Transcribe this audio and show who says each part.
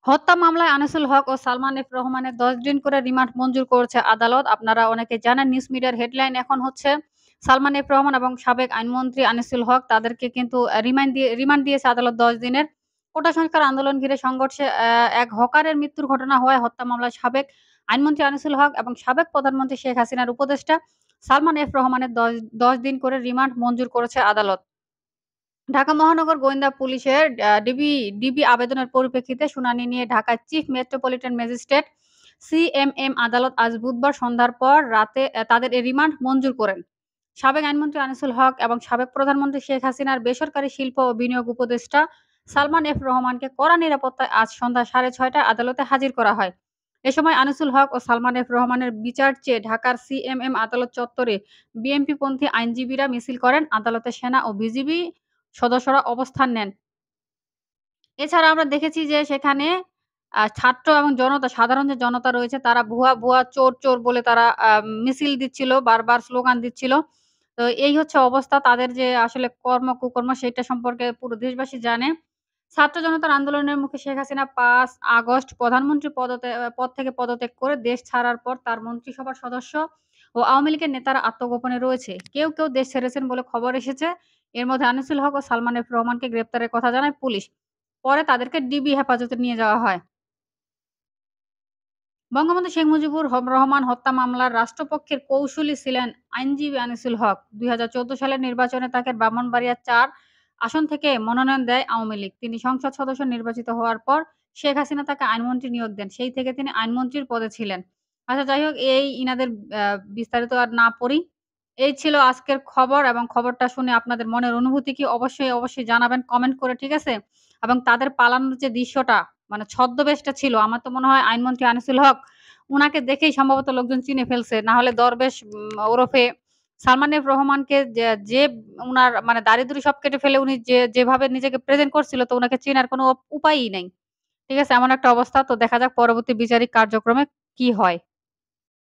Speaker 1: হত্যা মামলায় আনিসুল হক ও সালমান এফ রহমানের ১০ দিন করে রিমান্ড মঞ্জুর করেছে আদালত। আপনারা অনেকে জানেন, নিউজ মিডিয়ার হেডলাইন এখন হচ্ছে সালমান এফ রহমান এবং সাবেক আইনমন্ত্রী আনিসুল হক তাদেরকে কিন্তু রিমান্ড দিয়েছে আদালত ১০ দিনের। কোটা সংস্কার আন্দোলন ঘিরে সংঘর্ষে এক হকারের মৃত্যুর ঘটনা হওয়ায় হত্যা মামলায় সাবেক আইনমন্ত্রী আনিসুল হক এবং সাবেক প্রধানমন্ত্রী শেখ হাসিনার উপদেষ্টা সালমান এফ রহমানের ১০ দিন করে রিমান্ড মঞ্জুর করেছে আদালত। ঢাকা মহানগর গোয়েন্দা পুলিশের ডিবি আবেদনের পরিপ্রেক্ষিতে শুনানি নিয়ে ঢাকার চিফ মেট্রোপলিটন ম্যাজিস্ট্রেট সিএমএম আদালত আজ বুধবার সন্ধ্যার পর রাতে তাদের এই রিমান্ড মঞ্জুর করেন। সাবেক আইনমন্ত্রী আনিসুল হক এবং সাবেক প্রধানমন্ত্রী শেখ হাসিনার বেসরকারি শিল্প ও বিনিয়োগ উপদেষ্টা সালমান এফ রহমানকে কড়া নিরাপত্তায় আজ সন্ধ্যা ৬:৩০টায় আদালতে হাজির করা হয়। এ সময় আনিসুল হক ও সালমান এফ রহমানের বিচার চেয়ে ঢাকার সিএমএম আদালত চত্বরে বিএনপিপন্থী আইনজীবীরা মিছিল করেন। আদালতে সেনা ও বিজিবি সদস্যরা অবস্থান নেন। এছাড়া আমরা দেখেছি যে সেখানে ছাত্র এবং জনতা, সাধারণ যে জনতা রয়েছে তারা ভুয়া, ভুয়া, চোর, চোর বলে তারা মিছিল দিচ্ছিল, বারবার স্লোগান দিচ্ছিল। তো এই হচ্ছে অবস্থা। তাদের যে আসলে কুকর্ম সেটা সম্পর্কে পুরো দেশবাসী জানে। ছাত্র জনতার আন্দোলনের মুখে শেখ হাসিনা ৫ আগস্ট প্রধানমন্ত্রী পদ থেকে পদত্যাগ করে দেশ ছাড়ার পর তার মন্ত্রিসভার সদস্য ও আওয়ামী লীগের নেতারা আত্মগোপনে রয়েছে। কেউ দেশ ছেড়েছেন বলে খবর এসেছে। এর মধ্যে আনিসুল হক ও সালমান এফ রহমানকে গ্রেপ্তারের কথা জানায় পুলিশ। পরে তাদেরকে ডিবি হেফাজতে নিয়ে যাওয়া হয়। বঙ্গবন্ধু শেখ মুজিবুর রহমান হত্যা মামলার রাষ্ট্রপক্ষের কৌঁসুলি ছিলেন আইনজীবী আনিসুল হক। ২০১৪ সালের নির্বাচনে তাকে ব্রাহ্মণবাড়িয়া ৪ আসন থেকে মনোনয়ন দেয় আওয়ামী লীগ। তিনি সংসদ সদস্য নির্বাচিত হওয়ার পর শেখ হাসিনা তাকে আইনমন্ত্রী নিয়োগ দেন। সেই থেকে তিনি আইনমন্ত্রীর পদে ছিলেন। আচ্ছা, যাই হোক, এই ইনাদের বিস্তারিত আর না পড়ি। এই ছিল আজকের খবর এবং খবরটা শুনে আপনাদের মনের অনুভূতি কি অবশ্যই জানাবেন কমেন্ট করে, ঠিক আছে? এবং তাদের পালানোর যে দৃশ্যটা, মানে ছদ্মবেশটা ছিল, আমার তো মনে হয় আইনমন্ত্রী আনিসুল হক উনাকে দেখেই সম্ভবত লোকজন চিনে ফেলছে। না হলে দরবেশ ওরফে সালমান এফ রহমানকে যে উনার মানে দাড়ি-দুড়ি সব কেটে ফেলে উনি যেভাবে নিজেকে প্রেজেন্ট করছিল, তো উনাকে চেনার কোনো উপায়ই নাই। ঠিক আছে? এমন একটা অবস্থা। তো দেখা যাক পরবর্তী বিচারিক কার্যক্রমে কি হয়।